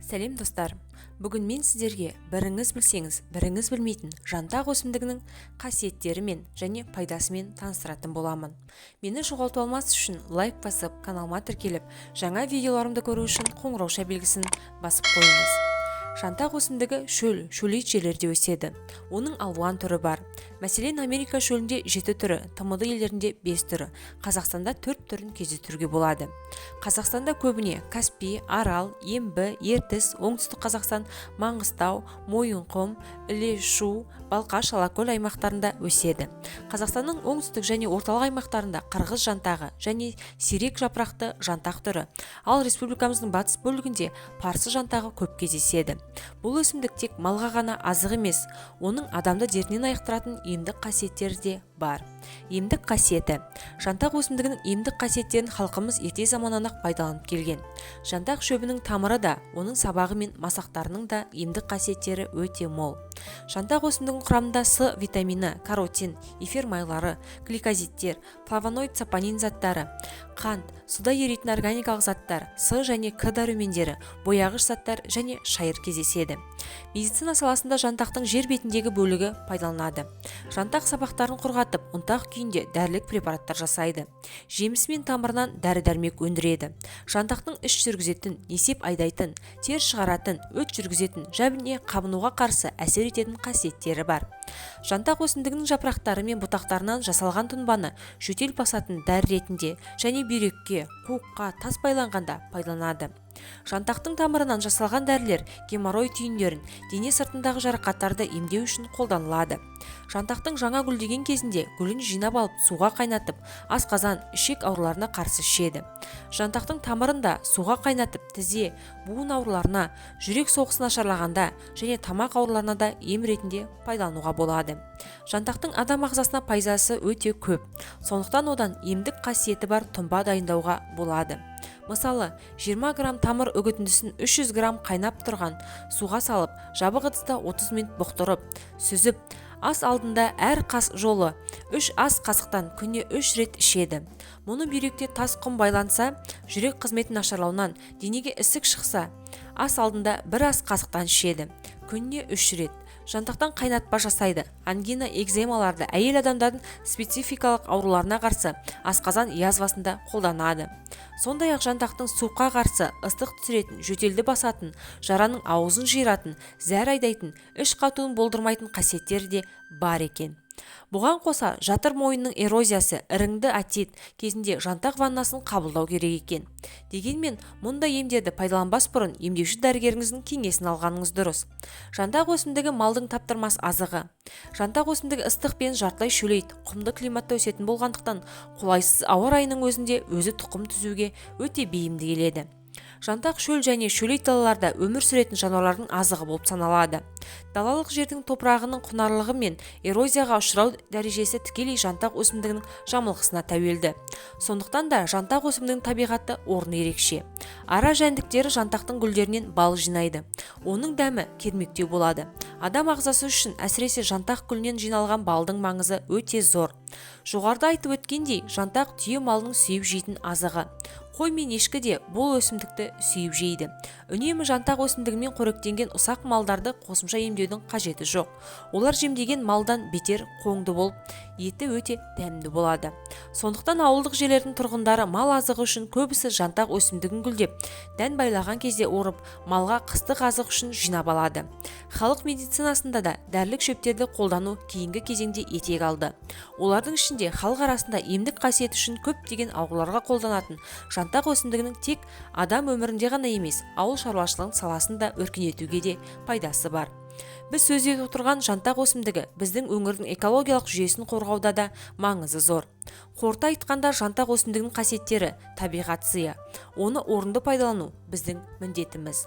Сәлем достар, бүгін мен сіздерге біріңіз білсеңіз, біріңіз білмейтін жантақ өсімдігінің қасиеттерімен және пайдасымен таныстыратын боламын. Мені жоғалтып алмас үшін лайк басып, каналыма тіркеліп, жаңа видеоларымды көру үшін қоңырауша белгісін басып қойыңыз. Жантақ өсімдігі шөлейт жерлерде өседі. Оның алуан түрі бар. Мәселен, Америка шөлінде 7 түрі, тмд елдерінде 5 түрі, Қазақстанда 4 түрін кездестіруге болады. Қазақстанда көбіне Каспий, Арал, Ембі, Ертіс, Оңтүстік Қазақстан, Маңғыстау, Мойынқұм, Іле-Шу, Балқаш, Алакөл аймақтарында өседі. Қазақстанның оңтүстік және орталық аймақтарында қырғыз жантағы және сирек жапырақты жантақ түрі, ал республикамыздың батыс бөлігінде парсы жантағы көп кездеседі. Бұл өсімдік тек малға ғана азық емес, оның адамды дертінен айықтыратын емдік қасиеттері де бар. Емдік қасиеті. Жантақ өсімдігінің емдік қасиеттерін халқымыз ерте заманнан ақ пайдаланып келген. Жантақ шөбінің тамыры да, оның сабағы мен масақтарының да емдік қасиеттері өте мол. Жантақ өсімдігінің құрамында С витамині, каротин, эфир майлары, гликозидтер, флавоноид сапонин заттары, қант, суда еритін органикалық заттар, С және К дәрумендері, бояғыш заттар және шайыр кездеседі. Медицина саласында жантақтың жер бетіндегі бөлігі пайдаланады. Жантақ сабақтарын құрғатып, ұнтақ күйінде дәрілік препараттар жасайды. Жемісі мен тамырынан дәрі-дәрмек өндіреді. Жантақтың іш жүргізетін, несеп айдайтын, тер шығаратын, өт жүргізетін және қабынуға қарсы әсер ететін қасиеттері бар. Жантақ өсімдігінің жапырақтары мен бұтақтарынан жасалған тұнбаны жөтел басатын дәрі ретінде және бүйрекке, қуыққа, тас байланғанда пайдаланады. Жантақтың тамырынан жасалған дәрілер геморрой түйіндерін, дене сыртындағы жарақаттарды емдеу үшін қолданылады. Жантақтың жаңа гүлдеген кезінде гүлін жинап алып суға қайнатып, асқазан, ішек ауруларына қарсы ішеді. Жантақтың тамырында суға қайнатып тізе, буын ауруларына, жүрек соғысы нашарлағанда және тамақ ауруларына да ем ретінде пайдалануға болады. Жантақтың адам ағзасына пайдасы өте көп. Сондықтан одан емдік қасиеті бар тұнба дайындауға болады. Мысалы, 20 грамм тамыр үгітіндісін 300 грамм қайнап тұрған суға салып, жабық ыдыста 30 минут бұқтырып, сүзіп, ас алдында әр қас жолы 3 ас қасықтан күніне 3 рет ішеді. Мұны бүйректе тас құм байланса, жүрек қызметін нашарлауынан денеге ісік шықса, ас алдында 1 ас қасықтан ішеді. Күніне 3 рет. Жантақтан қайнатпа жасайды. Ангина, экземаларды әйел адамдардың спецификалық ауруларына қарсы асқазан язвасында қолданады. Сондай-ақ жантақтың суыққа қарсы ыстық түсіретін, жөтелді басатын, жараның аузын жиыратын, зәр айдайтын, іш қатуын болдырмайтын қасиеттері де бар екен. Бұған қоса жатыр мойынның эрозиясы, іріңді отит кезінде жантақ ваннасын қабылдау керек екен. Дегенмен, мұндай емдерді пайдаланбас бұрын емдеуші дәрігеріңіздің кеңесін алғаныңыз дұрыс. Жантақ өсімдігі малдың таптырмас азығы. Жантақ өсімдігі ыстық пен жартылай шөлейт, құмды климатта өсетін болғандықтан, қолайсыз ауа райының өзінде өзі тұқым түзуге өте бейімді келеді. Жантақ шөл және шөлейт далаларда өмір сүретін жануарлардың азығы болып саналады. Далалық жердің топырағының құнарлығы мен эрозияға ұшырау дәрежесі тікелей жантақ өсімдігінің жамылғысына тәуелді. Сондықтан да жантақ өсімдігінің табиғаты орны ерекше. Ара жәндіктері жантақтың гүлдерінен бал жинайды. Оның дәмі кермектеу болады. Адам ағзасы үшін әсіресе жантақ гүлінен жиналған балдың маңызы өте зор. Жоғарыда айтып өткендей, жантақ түйе малының сүйіп жейтін азығы. Қой мен ешкі де бұл өсімдікті сүйіп жейді. Үнемі жантақ өсімдігімен қоректенген ұсақ малдарды қосымша емдеудің қажеті жоқ. Олар жемдеген малдан бетер қоңды болып, еті өте дәмді болады. Сондықтан ауылдық жерлердің тұрғындары мал азығы үшін көбісі жантақ өсімдігін гүлдеп, дән байлаған кезде орып, малға қыстық азық үшін жинап алады. Халық медицинасында да дәрілік шөптерді қолдану кейінгі кезеңде етек алды. Олардың ішінде халық арасында емдік қасиеті үшін көптеген ауруларға қолданатын жантақ өсімдігінің тек адам өмірінде ғана емес, ауыл шаруашылығының саласын да өркендетуге де пайдасы бар. Біз сөз етіп отырған жантақ өсімдігі біздің өңірдің экологиялық жүйесін қорғауда да маңызы зор. Қорыта айтқанда, жантақ өсімдігінің қасиеттері табиғат сыйы. Оны орынды пайдалану біздің міндетіміз.